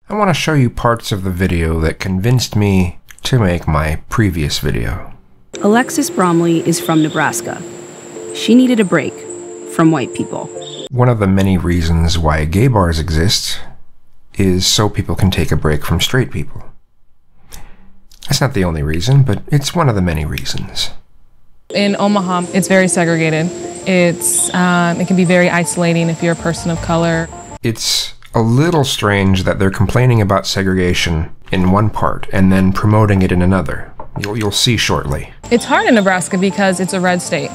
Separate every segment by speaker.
Speaker 1: I want to show you parts of the video that convinced me to make my previous video.
Speaker 2: Alexis Bromley is from Nebraska. She needed a break from white people.
Speaker 1: One of the many reasons why gay bars exist is so people can take a break from straight people. That's not the only reason, but it's one of the many reasons.
Speaker 3: In Omaha, it's very segregated. It can be very isolating if you're a person of color.
Speaker 1: It's a little strange that they're complaining about segregation in one part and then promoting it in another. You'll see shortly.
Speaker 3: It's hard in Nebraska because it's a red state.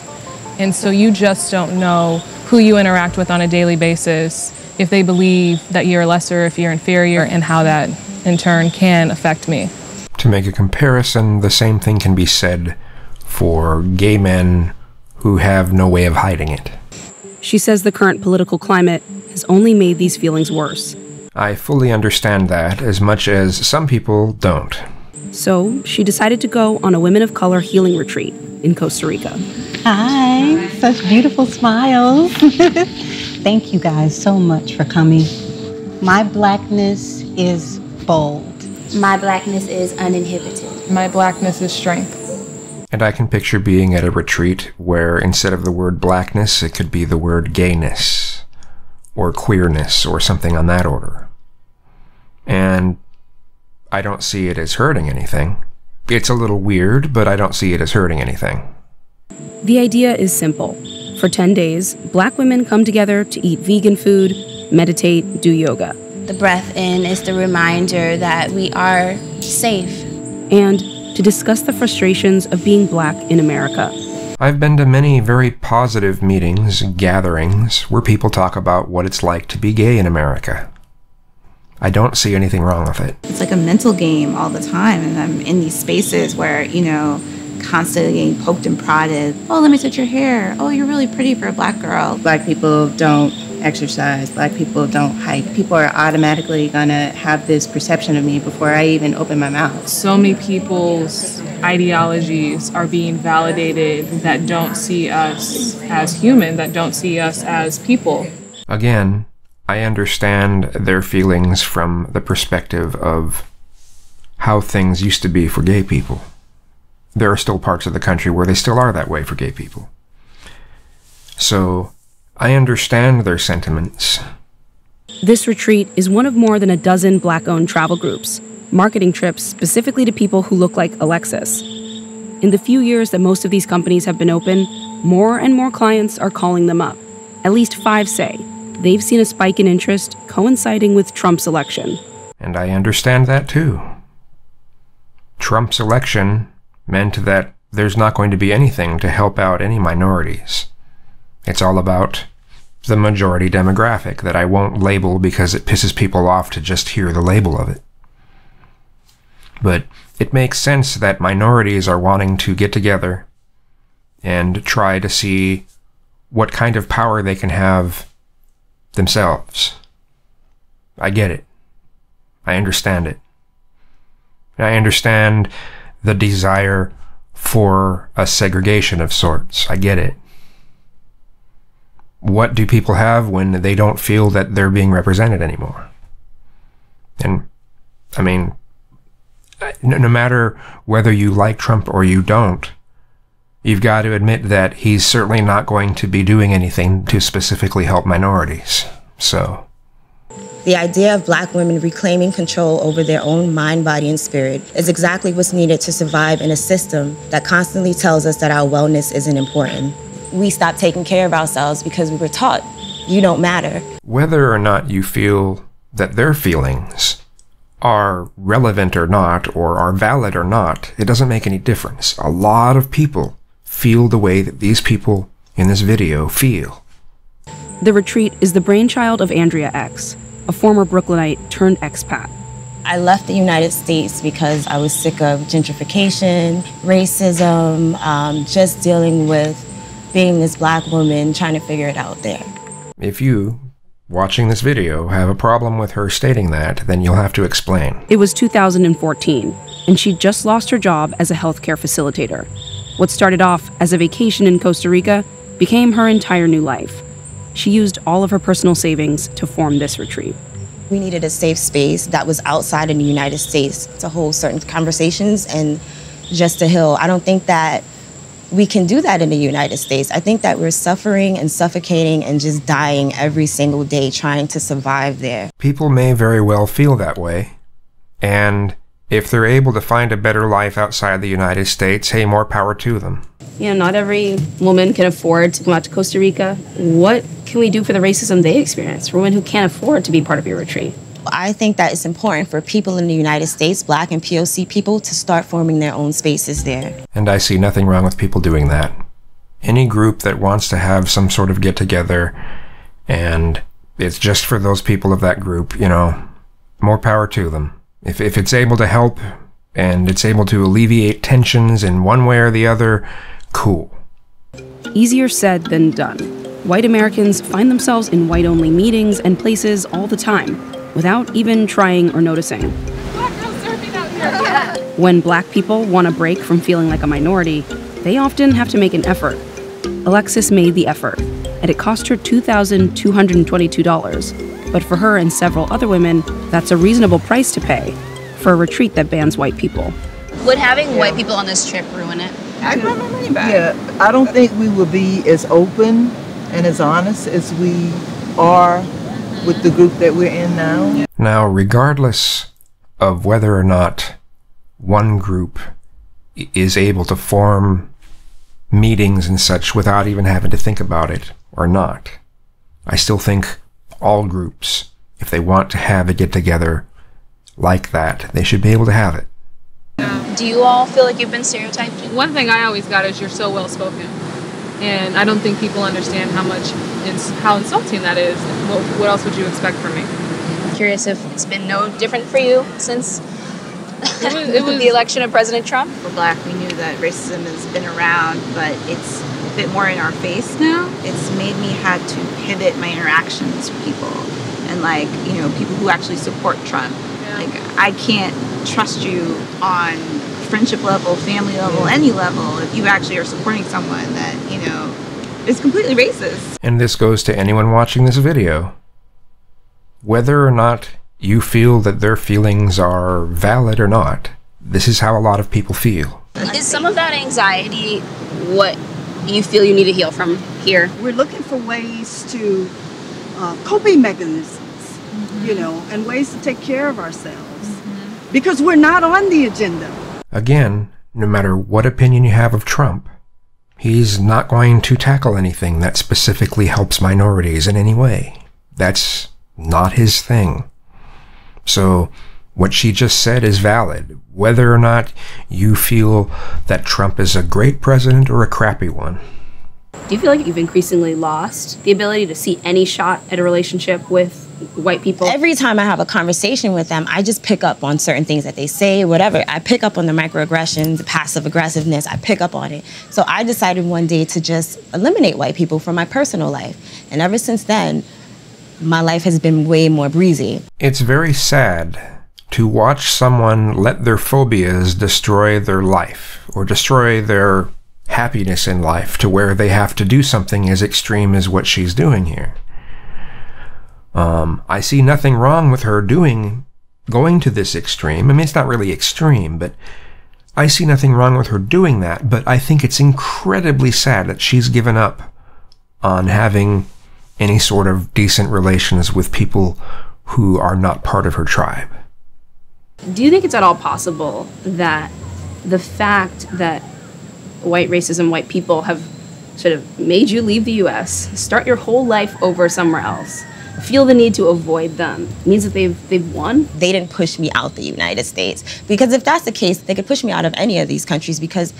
Speaker 3: And so you just don't know who you interact with on a daily basis, if they believe that you're lesser, if you're inferior, and how that in turn can affect me.
Speaker 1: To make a comparison, the same thing can be said for gay men who have no way of hiding it.
Speaker 2: She says the current political climate has only made these feelings worse.
Speaker 1: I fully understand that, as much as some people don't.
Speaker 2: So she decided to go on a Women of Color healing retreat in Costa Rica.
Speaker 4: Hi, such beautiful smiles. Thank you guys so much for coming. My blackness is bold.
Speaker 5: My blackness is uninhibited.
Speaker 3: My blackness is strength.
Speaker 1: And I can picture being at a retreat where instead of the word blackness, it could be the word gayness, or queerness, or something on that order. And I don't see it as hurting anything. It's a little weird, but I don't see it as hurting anything.
Speaker 2: The idea is simple. For 10 days, Black women come together to eat vegan food, meditate, do yoga.
Speaker 5: The breath in is the reminder that we are safe.
Speaker 2: And to discuss the frustrations of being Black in America.
Speaker 1: I've been to many very positive meetings, gatherings, where people talk about what it's like to be gay in America. I don't see anything wrong with it.
Speaker 6: It's like a mental game all the time, and I'm in these spaces where, constantly getting poked and prodded. Oh, let me touch your hair. Oh, you're really pretty for a Black girl. Black people don't exercise. Black people don't hike. People are automatically gonna have this perception of me before I even open my mouth.
Speaker 3: So many people's ideologies are being validated that don't see us as human, that don't see us as people.
Speaker 1: Again, I understand their feelings from the perspective of how things used to be for gay people. There are still parts of the country where they still are that way for gay people. So, I understand their sentiments.
Speaker 2: This retreat is one of more than a dozen Black-owned travel groups, marketing trips specifically to people who look like Alexis. In the few years that most of these companies have been open, more and more clients are calling them up. At least 5 say they've seen a spike in interest coinciding with Trump's election.
Speaker 1: And I understand that too. Trump's election meant that there's not going to be anything to help out any minorities. It's all about the majority demographic that I won't label because it pisses people off to just hear the label of it. But it makes sense that minorities are wanting to get together and try to see what kind of power they can have themselves. I get it. I understand it. I understand the desire for a segregation of sorts. I get it. What do people have when they don't feel that they're being represented anymore? And, I mean, no matter whether you like Trump or you don't, you've got to admit that he's certainly not going to be doing anything to specifically help minorities. So
Speaker 7: the idea of Black women reclaiming control over their own mind, body, and spirit is exactly what's needed to survive in a system that constantly tells us that our wellness isn't important. We stopped taking care of ourselves because we were taught, you don't matter.
Speaker 1: Whether or not you feel that their feelings are relevant or not, or are valid or not, it doesn't make any difference. A lot of people feel the way that these people in this video feel.
Speaker 2: The retreat is the brainchild of Andrea X, a former Brooklynite turned expat.
Speaker 7: I left the United States because I was sick of gentrification, racism, just dealing with being this Black woman trying to figure it out there.
Speaker 1: If you, watching this video, have a problem with her stating that, then you'll have to explain.
Speaker 2: It was 2014, and she'd just lost her job as a healthcare facilitator. What started off as a vacation in Costa Rica became her entire new life. She used all of her personal savings to form this retreat.
Speaker 7: We needed a safe space that was outside in the United States to hold certain conversations and just to heal. I don't think that we can do that in the United States. I think that we're suffering and suffocating and just dying every single day trying to survive there.
Speaker 1: People may very well feel that way, and if they're able to find a better life outside the United States, hey, more power to them.
Speaker 2: You know, not every woman can afford to come out to Costa Rica. What can we do for the racism they experience, for women who can't afford to be part of your retreat?
Speaker 7: I think that it's important for people in the United States, Black and POC people, to start forming their own spaces there.
Speaker 1: And I see nothing wrong with people doing that. Any group that wants to have some sort of get-together, and it's just for those people of that group, you know, more power to them. If it's able to help, and it's able to alleviate tensions in one way or the other, cool.
Speaker 2: Easier said than done. White Americans find themselves in white-only meetings and places all the time, without even trying or noticing.
Speaker 3: Black girls surfing out here. Yeah.
Speaker 2: When Black people want a break from feeling like a minority, they often have to make an effort. Alexis made the effort, and it cost her $2,222. But for her and several other women, that's a reasonable price to pay for a retreat that bans white people.
Speaker 5: Would having white people on this trip ruin it?
Speaker 6: I got my money back.
Speaker 8: Yeah, I don't think we will be as open and as honest as we are with the group that we're in now.
Speaker 1: Now, regardless of whether or not one group is able to form meetings and such without even having to think about it or not, I still think all groups, if they want to have a get-together like that, they should be able to have it.
Speaker 5: Do you all feel like you've been stereotyped?
Speaker 3: One thing I always got is you're so well-spoken. And I don't think people understand how insulting that is. What else would you expect from me?
Speaker 5: Curious if it's been no different for you since
Speaker 3: it was
Speaker 5: the election of President Trump?
Speaker 6: We're Black, we knew that racism has been around, but it's a bit more in our face now. It's made me have to pivot my interactions with people and, like, you know, people who actually support Trump. Yeah. Like, I can't trust you on friendship level, family level, any level, if you actually are supporting someone that, you know, is completely racist.
Speaker 1: And this goes to anyone watching this video. Whether or not you feel that their feelings are valid or not, this is how a lot of people feel.
Speaker 5: Is some of that anxiety what you feel you need to heal from here?
Speaker 9: We're looking for ways to coping mechanisms, you know, and ways to take care of ourselves, because we're not on the agenda.
Speaker 1: Again, no matter what opinion you have of Trump, he's not going to tackle anything that specifically helps minorities in any way. That's not his thing. So what she just said is valid, whether or not you feel that Trump is a great president or a crappy one.
Speaker 2: Do you feel like you've increasingly lost the ability to see any shot at a relationship with white people?
Speaker 7: Every time I have a conversation with them, I just pick up on certain things that they say, whatever. I pick up on the microaggressions, the passive aggressiveness, I pick up on it. So I decided one day to just eliminate white people from my personal life. And ever since then, my life has been way more breezy.
Speaker 1: It's very sad to watch someone let their phobias destroy their life or destroy their happiness in life to where they have to do something as extreme as what she's doing here. I see nothing wrong with her going to this extreme. I mean, it's not really extreme, but I see nothing wrong with her doing that. But I think it's incredibly sad that she's given up on having any sort of decent relations with people who are not part of her tribe.
Speaker 2: Do you think it's at all possible that the fact that white racism, white people have sort of made you leave the U.S., start your whole life over somewhere else, feel the need to avoid them, means that they've won?
Speaker 7: They didn't push me out the United States. Because if that's the case, they could push me out of any of these countries because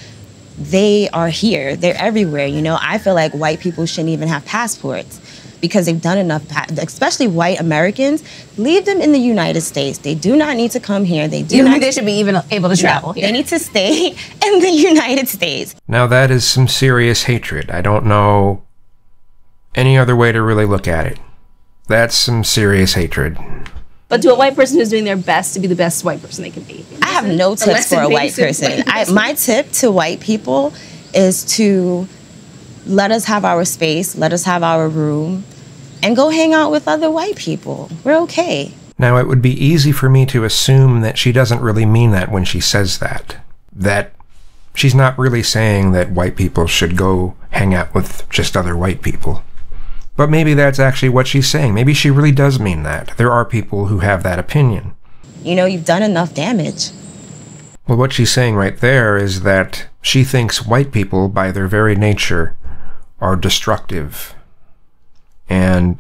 Speaker 7: they are here. They're everywhere, you know? I feel like white people shouldn't even have passports because they've done enough, especially white Americans. Leave them in the United States. They do not need to come here. They do not.
Speaker 5: They should be even able to travel here.
Speaker 7: They need to stay in the United States.
Speaker 1: Now that is some serious hatred. I don't know any other way to really look at it. That's some serious hatred.
Speaker 2: But to a white person who's doing their best to be the best white person they can be.
Speaker 7: I have no tips for a white person. My tip to white people is to let us have our space, let us have our room, and go hang out with other white people. We're okay.
Speaker 1: Now, it would be easy for me to assume that she doesn't really mean that when she says that. That she's not really saying that white people should go hang out with just other white people. But maybe that's actually what she's saying. Maybe she really does mean that. There are people who have that opinion.
Speaker 7: You know, you've done enough damage.
Speaker 1: Well, what she's saying right there is that she thinks white people, by their very nature, are destructive. And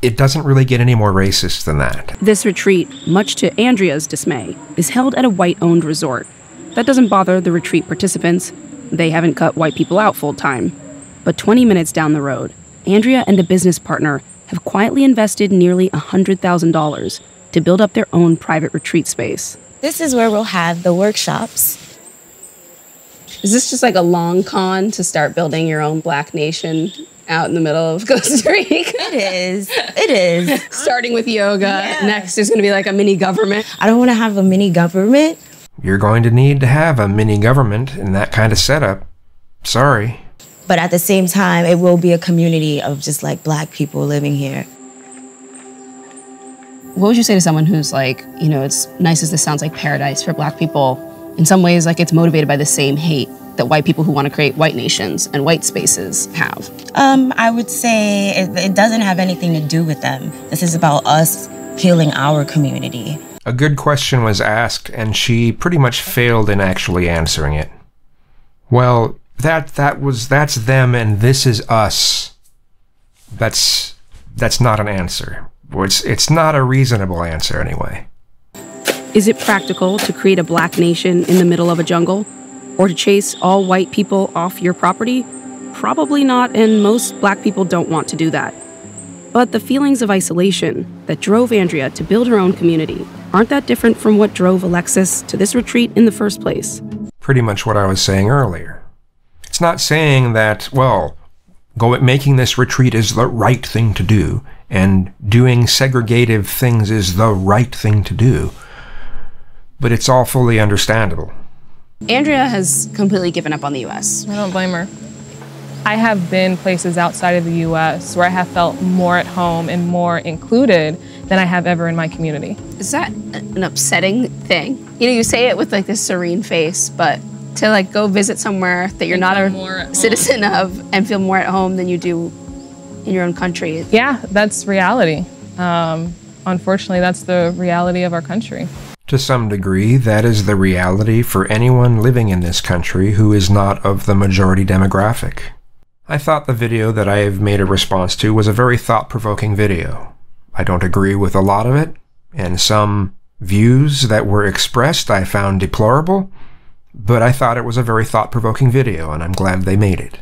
Speaker 1: it doesn't really get any more racist than that.
Speaker 2: This retreat, much to Andrea's dismay, is held at a white-owned resort. That doesn't bother the retreat participants. They haven't cut white people out full-time. But 20 minutes down the road, Andrea and a business partner have quietly invested nearly $100,000 to build up their own private retreat space.
Speaker 7: This is where we'll have the workshops.
Speaker 2: Is this just like a long con to start building your own Black nation out in the middle of Costa Rica?
Speaker 7: It is. It is.
Speaker 2: Starting with yoga. Yeah. Next is going to be like a mini government.
Speaker 7: I don't want to have a mini government.
Speaker 1: You're going to need to have a mini government in that kind of setup. Sorry.
Speaker 7: But at the same time, it will be a community of just like Black people living here.
Speaker 2: What would you say to someone who's like, you know, it's nice as this sounds like paradise for Black people. In some ways, like it's motivated by the same hate that white people who want to create white nations and white spaces have?
Speaker 7: I would say it doesn't have anything to do with them. This is about us healing our community.
Speaker 1: A good question was asked, and she pretty much failed in actually answering it. Well, that's them and this is us. That's not an answer. It's not a reasonable answer anyway.
Speaker 2: Is it practical to create a Black nation in the middle of a jungle? Or to chase all white people off your property? Probably not, and most Black people don't want to do that. But the feelings of isolation that drove Andrea to build her own community aren't that different from what drove Alexis to this retreat in the first place.
Speaker 1: Pretty much what I was saying earlier. It's not saying that, well, making this retreat is the right thing to do, and doing segregative things is the right thing to do. But it's all fully understandable.
Speaker 2: Andrea has completely given up on the U.S.
Speaker 3: I don't blame her. I have been places outside of the U.S. where I have felt more at home and more included than I have ever in my community.
Speaker 2: Is that an upsetting thing? You know, you say it with like this serene face, but to like go visit somewhere that you're not a citizen of and feel more at home than you do in your own country.
Speaker 3: Yeah, that's reality. Unfortunately, that's the reality of our country.
Speaker 1: To some degree, that is the reality for anyone living in this country who is not of the majority demographic. I thought the video that I have made a response to was a very thought-provoking video. I don't agree with a lot of it, and some views that were expressed I found deplorable, but I thought it was a very thought-provoking video, and I'm glad they made it.